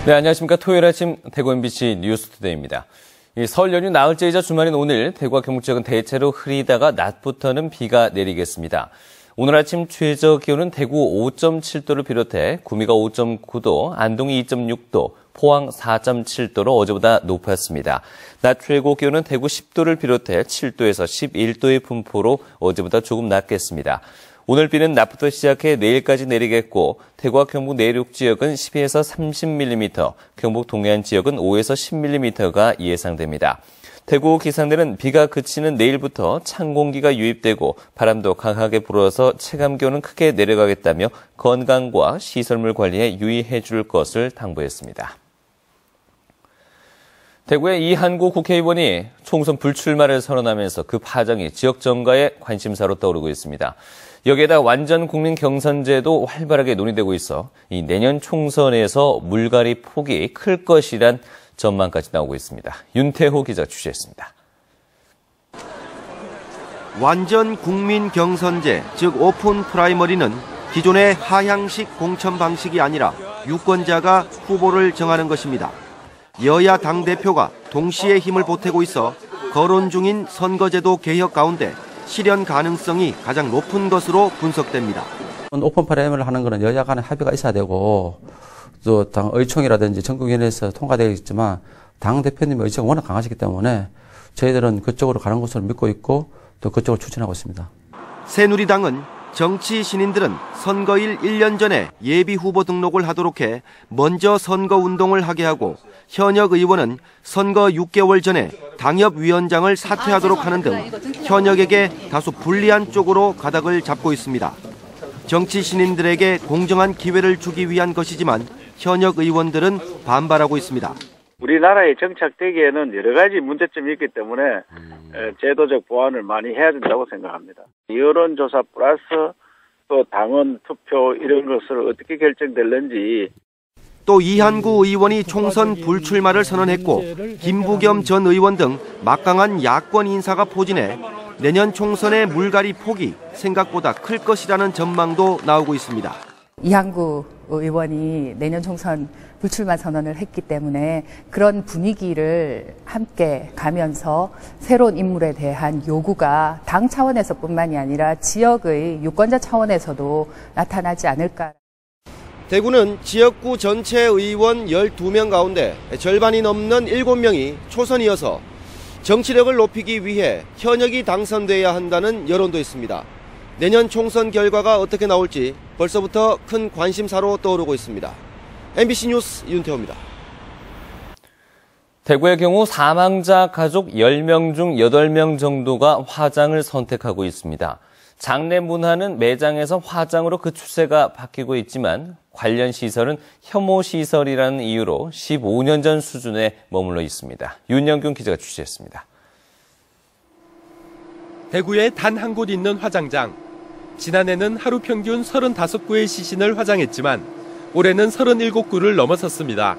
네, 안녕하십니까. 토요일 아침 대구 MBC 뉴스투데이입니다. 설 연휴 나흘째이자 주말인 오늘 대구와 경북 지역은 대체로 흐리다가 낮부터는 비가 내리겠습니다. 오늘 아침 최저 기온은 대구 5.7도를 비롯해 구미가 5.9도, 안동이 2.6도, 포항 4.7도로 어제보다 높았습니다. 낮 최고 기온은 대구 10도를 비롯해 7도에서 11도의 분포로 어제보다 조금 낮겠습니다. 오늘 비는 낮부터 시작해 내일까지 내리겠고 대구와 경북 내륙 지역은 10에서 30mm, 경북 동해안 지역은 5에서 10mm가 예상됩니다. 대구 기상대는 비가 그치는 내일부터 찬 공기가 유입되고 바람도 강하게 불어서 체감기온은 크게 내려가겠다며 건강과 시설물 관리에 유의해 줄 것을 당부했습니다. 대구의 이한구 국회의원이 총선 불출마를 선언하면서 그 파장이 지역 정가의 관심사로 떠오르고 있습니다. 여기에다 완전 국민 경선제도 활발하게 논의되고 있어 이 내년 총선에서 물갈이 폭이 클 것이란 전망까지 나오고 있습니다. 윤태호 기자 취재했습니다. 완전 국민 경선제, 즉 오픈 프라이머리는 기존의 하향식 공천 방식이 아니라 유권자가 후보를 정하는 것입니다. 여야 당대표가 동시에 힘을 보태고 있어 거론 중인 선거제도 개혁 가운데 실현 가능성이 가장 높은 것으로 분석됩니다. 오픈 프라이머리를 하는 것은 여야 간의 합의가 있어야 되고 또 당 의총이라든지 전국위원회에서 통과되겠지만 당 대표님의 의지가 워낙 강하시기 때문에 저희들은 그쪽으로 가는 것을 믿고 있고 또 그쪽을 추진하고 있습니다. 새누리당은 정치 신인들은 선거일 1년 전에 예비 후보 등록을 하도록 해 먼저 선거운동을 하게 하고 현역 의원은 선거 6개월 전에 당협위원장을 사퇴하도록 하는 등 현역에게 다소 불리한 쪽으로 가닥을 잡고 있습니다. 정치 신인들에게 공정한 기회를 주기 위한 것이지만 현역 의원들은 반발하고 있습니다. 우리나라의 정착되기에는 여러 가지 문제점이 있기 때문에 제도적 보완을 많이 해야 된다고 생각합니다. 여론조사 플러스 또 당원 투표 이런 것을 어떻게 결정될는지. 또 이한구 의원이 총선 불출마를 선언했고 김부겸 전 의원 등 막강한 야권 인사가 포진해 내년 총선의 물갈이 폭이 생각보다 클 것이라는 전망도 나오고 있습니다. 이한구 의원이 내년 총선 불출마 선언을 했기 때문에 그런 분위기를 함께 가면서 새로운 인물에 대한 요구가 당 차원에서뿐만이 아니라 지역의 유권자 차원에서도 나타나지 않을까. 대구는 지역구 전체 의원 12명 가운데 절반이 넘는 7명이 초선이어서 정치력을 높이기 위해 현역이 당선돼야 한다는 여론도 있습니다. 내년 총선 결과가 어떻게 나올지 벌써부터 큰 관심사로 떠오르고 있습니다. MBC 뉴스 윤태호입니다. 대구의 경우 사망자 가족 10명 중 8명 정도가 화장을 선택하고 있습니다. 장례 문화는 매장에서 화장으로 그 추세가 바뀌고 있지만 관련 시설은 혐오 시설이라는 이유로 15년 전 수준에 머물러 있습니다. 윤영균 기자가 취재했습니다. 대구에 단 한 곳 있는 화장장. 지난해는 하루 평균 35구의 시신을 화장했지만 올해는 37구를 넘어섰습니다.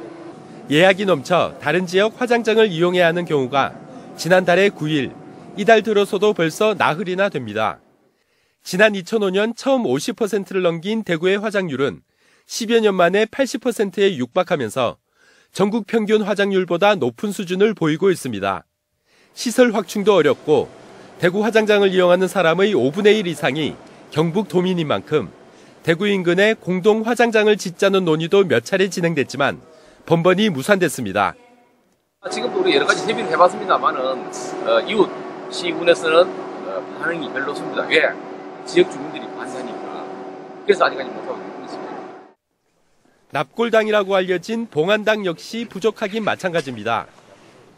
예약이 넘쳐 다른 지역 화장장을 이용해야 하는 경우가 지난달에 9일, 이달 들어서도 벌써 나흘이나 됩니다. 지난 2005년 처음 50%를 넘긴 대구의 화장률은 10여 년 만에 80%에 육박하면서 전국 평균 화장률보다 높은 수준을 보이고 있습니다. 시설 확충도 어렵고 대구 화장장을 이용하는 사람의 5분의 1 이상이 경북 도민인 만큼 대구 인근에 공동 화장장을 짓자는 논의도 몇 차례 진행됐지만 번번이 무산됐습니다. 지금도 우리 여러 가지 협의를 해봤습니다만은 이웃 시군에서는 반응이 별로 없습니다. 왜? 지역 주민들이 반대하니까. 그래서 아직까지 못하고 있습니다. 납골당이라고 알려진 봉안당 역시 부족하긴 마찬가지입니다.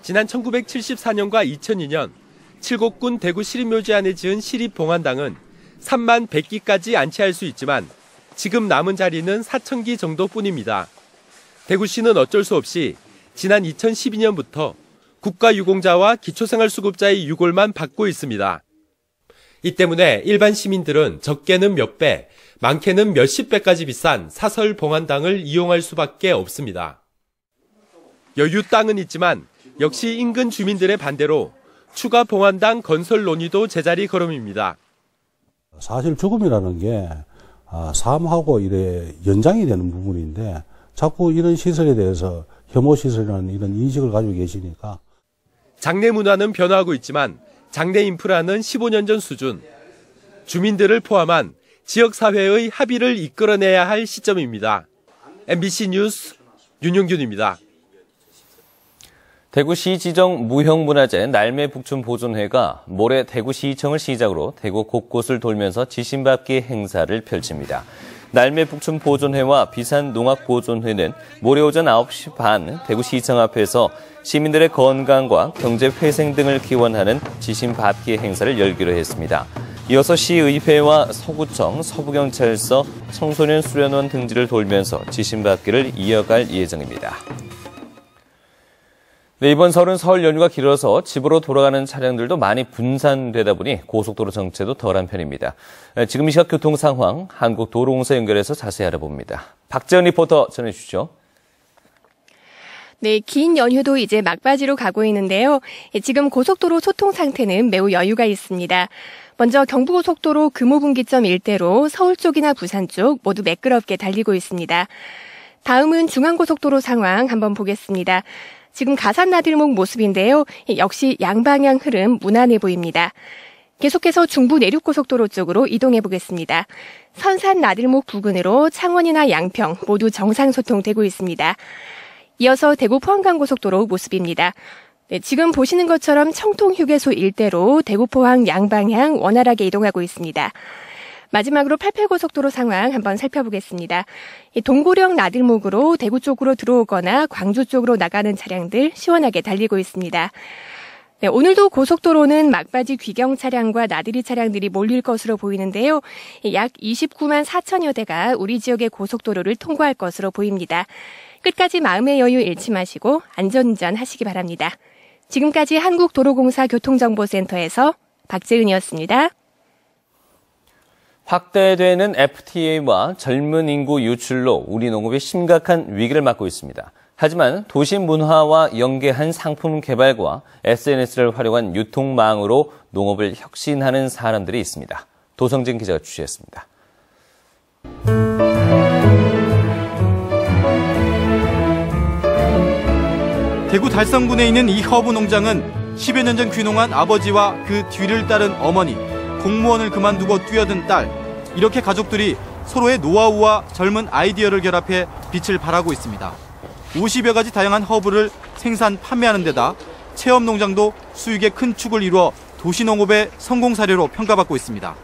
지난 1974년과 2002년 칠곡군 대구 시립묘지 안에 지은 시립봉안당은 3만 100기까지 안치할 수 있지만 지금 남은 자리는 4,000기 정도뿐입니다. 대구시는 어쩔 수 없이 지난 2012년부터 국가유공자와 기초생활수급자의 유골만 받고 있습니다. 이 때문에 일반 시민들은 적게는 몇 배, 많게는 몇십 배까지 비싼 사설 봉안당을 이용할 수밖에 없습니다. 여유 땅은 있지만 역시 인근 주민들의 반대로 추가 봉안당 건설 논의도 제자리 걸음입니다. 사실 죽음이라는 게 삶하고 이래 연장이 되는 부분인데 자꾸 이런 시설에 대해서 혐오 시설이라는 이런 인식을 가지고 계시니까. 장내 문화는 변화하고 있지만 장내 인프라는 15년 전 수준. 주민들을 포함한 지역사회의 합의를 이끌어내야 할 시점입니다. MBC 뉴스 윤용균입니다. 대구시 지정 무형문화재 날매북촌보존회가 모레 대구시청을 시작으로 대구 곳곳을 돌면서 지신밟기 행사를 펼칩니다. 날매북촌보존회와 비산농악보존회는 모레 오전 9시 반 대구시청 앞에서 시민들의 건강과 경제회생 등을 기원하는 지신밟기 행사를 열기로 했습니다. 이어서 시의회와 서구청, 서부경찰서, 청소년 수련원 등지를 돌면서 지신밟기를 이어갈 예정입니다. 네, 이번 설은 설 연휴가 길어서 집으로 돌아가는 차량들도 많이 분산되다 보니 고속도로 정체도 덜한 편입니다. 지금 이 시각 교통 상황 한국도로공사 연결해서 자세히 알아봅니다. 박재현 리포터 전해주시죠. 네, 긴 연휴도 이제 막바지로 가고 있는데요. 지금 고속도로 소통 상태는 매우 여유가 있습니다. 먼저 경부고속도로 금호분기점 일대로 서울 쪽이나 부산 쪽 모두 매끄럽게 달리고 있습니다. 다음은 중앙고속도로 상황 한번 보겠습니다. 지금 가산나들목 모습인데요. 역시 양방향 흐름 무난해 보입니다. 계속해서 중부 내륙고속도로 쪽으로 이동해 보겠습니다. 선산 나들목 부근으로 창원이나 양평 모두 정상 소통되고 있습니다. 이어서 대구 포항간고속도로 모습입니다. 네, 지금 보시는 것처럼 청통휴게소 일대로 대구 포항 양방향 원활하게 이동하고 있습니다. 마지막으로 88고속도로 상황 한번 살펴보겠습니다. 동고령 나들목으로 대구 쪽으로 들어오거나 광주 쪽으로 나가는 차량들 시원하게 달리고 있습니다. 네, 오늘도 고속도로는 막바지 귀경 차량과 나들이 차량들이 몰릴 것으로 보이는데요. 약 29만 4천여 대가 우리 지역의 고속도로를 통과할 것으로 보입니다. 끝까지 마음의 여유 잃지 마시고 안전운전 하시기 바랍니다. 지금까지 한국도로공사 교통정보센터에서 박재은이었습니다. 확대되는 FTA와 젊은 인구 유출로 우리 농업이 심각한 위기를 맞고 있습니다. 하지만 도시 문화와 연계한 상품 개발과 SNS를 활용한 유통망으로 농업을 혁신하는 사람들이 있습니다. 도성진 기자가 취재했습니다. 대구 달성군에 있는 이 허브 농장은 10여 년 전 귀농한 아버지와 그 뒤를 따른 어머니, 공무원을 그만두고 뛰어든 딸, 이렇게 가족들이 서로의 노하우와 젊은 아이디어를 결합해 빛을 발하고 있습니다. 50여 가지 다양한 허브를 생산, 판매하는 데다 체험 농장도 수익의 큰 축을 이루어 도시농업의 성공 사례로 평가받고 있습니다.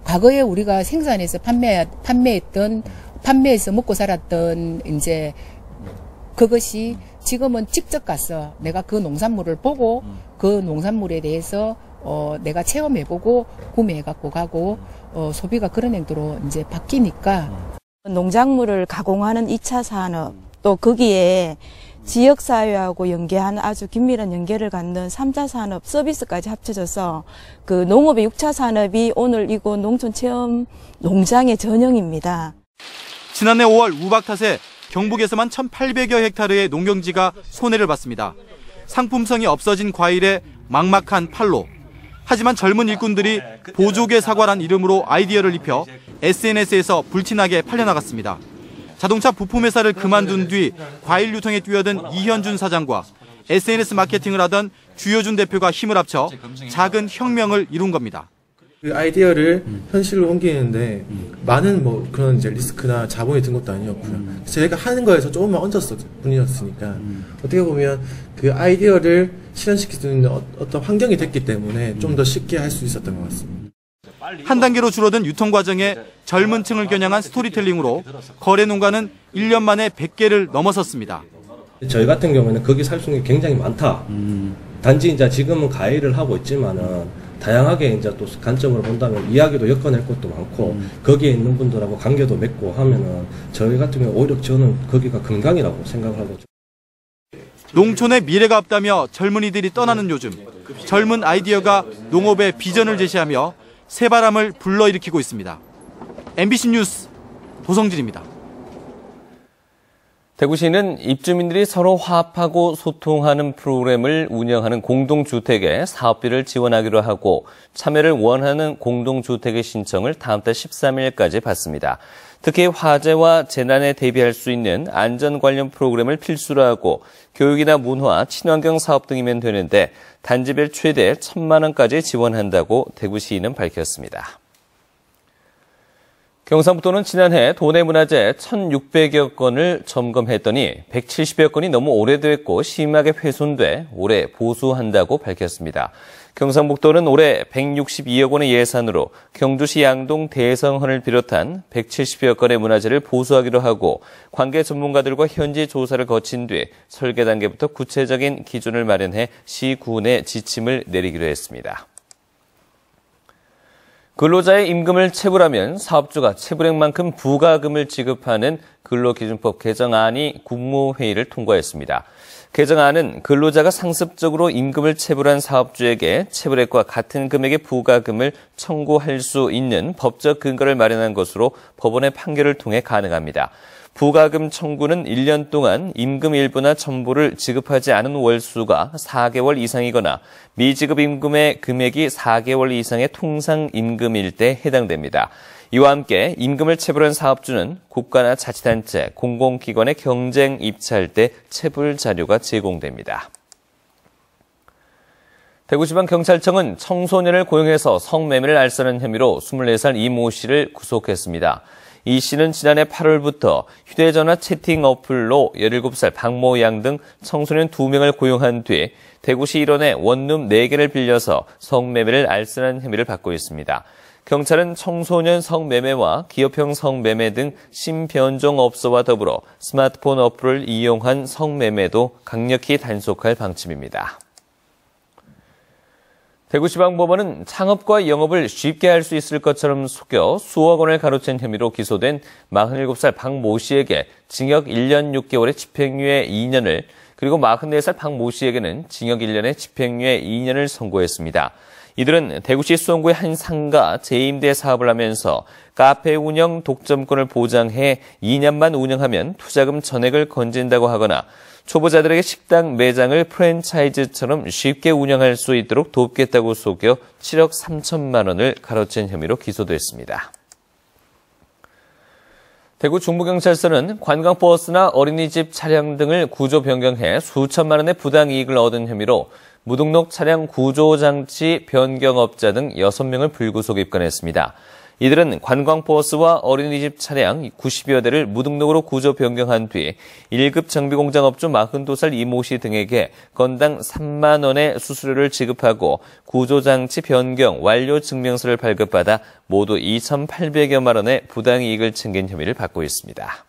과거에 우리가 생산해서 판매해서 먹고 살았던 이제 그것이 지금은 직접 가서 내가 그 농산물을 보고 그 농산물에 대해서 내가 체험해보고 구매해갖고 가고 소비가 그런 행도로 이제 바뀌니까 농작물을 가공하는 2차 산업 또 거기에 지역사회하고 연계한 아주 긴밀한 연계를 갖는 3차 산업 서비스까지 합쳐져서 그 농업의 6차 산업이 오늘 이곳 농촌체험 농장의 전형입니다. 지난해 5월 우박 탓에 경북에서만 1,800여 헥타르의 농경지가 손해를 봤습니다. 상품성이 없어진 과일에 막막한 판로. 하지만 젊은 일꾼들이 보조개 사과란 이름으로 아이디어를 입혀 SNS에서 불티나게 팔려나갔습니다. 자동차 부품회사를 그만둔 뒤 과일 유통에 뛰어든 이현준 사장과 SNS 마케팅을 하던 주효준 대표가 힘을 합쳐 작은 혁명을 이룬 겁니다. 그 아이디어를 현실로 옮기는데 많은 뭐 그런 이제 리스크나 자본이 든 것도 아니었고요. 저희가 하는 거에서 조금만 얹었을 뿐이었으니까 어떻게 보면 그 아이디어를 실현시킬 수 있는 어떤 환경이 됐기 때문에 좀 더 쉽게 할 수 있었던 것 같습니다. 한 단계로 줄어든 유통 과정에 젊은 층을 겨냥한 스토리텔링으로 거래 농가는 1년 만에 100개를 넘어섰습니다. 저희 같은 경우에는 거기 살 수 있는 게 굉장히 많다. 단지 이제 지금은 가해를 하고 있지만은 다양하게 이제 또 관점으로 본다면 이야기도 엮어낼 것도 많고 거기에 있는 분들하고 관계도 맺고 하면은 저희 같은 경우 오히려 저는 거기가 건강이라고 생각을 하고. 농촌에 미래가 없다며 젊은이들이 떠나는 요즘 젊은 아이디어가 농업의 비전을 제시하며 새바람을 불러일으키고 있습니다. MBC 뉴스 도성진입니다. 대구시는 입주민들이 서로 화합하고 소통하는 프로그램을 운영하는 공동주택에 사업비를 지원하기로 하고 참여를 원하는 공동주택의 신청을 다음 달 13일까지 받습니다. 특히 화재와 재난에 대비할 수 있는 안전 관련 프로그램을 필수로 하고 교육이나 문화, 친환경 사업 등이면 되는데 단지별 최대 1,000만 원까지 지원한다고 대구시는 밝혔습니다. 경상북도는 지난해 도내문화재 1,600여 건을 점검했더니 170여 건이 너무 오래됐고 심하게 훼손돼 올해 보수한다고 밝혔습니다. 경상북도는 올해 162억 원의 예산으로 경주시 양동 대성헌을 비롯한 170여 건의 문화재를 보수하기로 하고 관계 전문가들과 현지 조사를 거친 뒤 설계 단계부터 구체적인 기준을 마련해 시군에 지침을 내리기로 했습니다. 근로자의 임금을 체불하면 사업주가 체불액만큼 부가금을 지급하는 근로기준법 개정안이 국무회의를 통과했습니다. 개정안은 근로자가 상습적으로 임금을 체불한 사업주에게 체불액과 같은 금액의 부가금을 청구할 수 있는 법적 근거를 마련한 것으로 법원의 판결을 통해 가능합니다. 부가금 청구는 1년 동안 임금 일부나 전부를 지급하지 않은 월수가 4개월 이상이거나 미지급 임금의 금액이 4개월 이상의 통상 임금일 때 해당됩니다. 이와 함께 임금을 체불한 사업주는 국가나 자치단체, 공공기관에 경쟁 입찰할 때 체불 자료가 제공됩니다. 대구지방경찰청은 청소년을 고용해서 성매매를 알선한 혐의로 24살 이모 씨를 구속했습니다. 이 씨는 지난해 8월부터 휴대전화 채팅 어플로 17살 박모 양 등 청소년 2명을 고용한 뒤 대구시 일원의 원룸 4개를 빌려서 성매매를 알선한 혐의를 받고 있습니다. 경찰은 청소년 성매매와 기업형 성매매 등 신변종업소와 더불어 스마트폰 어플을 이용한 성매매도 강력히 단속할 방침입니다. 대구지방법원은 창업과 영업을 쉽게 할 수 있을 것처럼 속여 수억 원을 가로챈 혐의로 기소된 47살 박 모 씨에게 징역 1년 6개월의 집행유예 2년을 그리고 44살 박 모 씨에게는 징역 1년의 집행유예 2년을 선고했습니다. 이들은 대구시 수원구의 한 상가 재임대 사업을 하면서 카페 운영 독점권을 보장해 2년만 운영하면 투자금 전액을 건진다고 하거나 초보자들에게 식당 매장을 프랜차이즈처럼 쉽게 운영할 수 있도록 돕겠다고 속여 7억 3천만 원을 가로챈 혐의로 기소됐습니다. 대구 중부경찰서는 관광버스나 어린이집 차량 등을 구조 변경해 수천만 원의 부당이익을 얻은 혐의로 무등록 차량 구조장치 변경업자 등 6명을 불구속 입건했습니다. 이들은 관광버스와 어린이집 차량 90여 대를 무등록으로 구조 변경한 뒤 1급 정비공장업주 42살 이모 씨 등에게 건당 3만 원의 수수료를 지급하고 구조장치 변경 완료 증명서를 발급받아 모두 2,800여만 원의 부당이익을 챙긴 혐의를 받고 있습니다.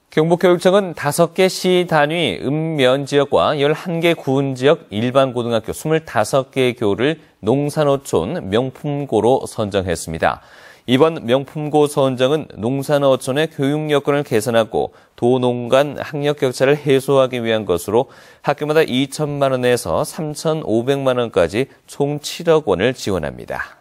경북교육청은 5개 시 단위 읍면지역과 11개 구은지역 일반 고등학교 25개 교를 농산어촌 명품고로 선정했습니다. 이번 명품고 선정은 농산어촌의 교육 여건을 개선하고 도농 간 학력 격차를 해소하기 위한 것으로 학교마다 2천만 원에서 3,500만 원까지 총 7억 원을 지원합니다.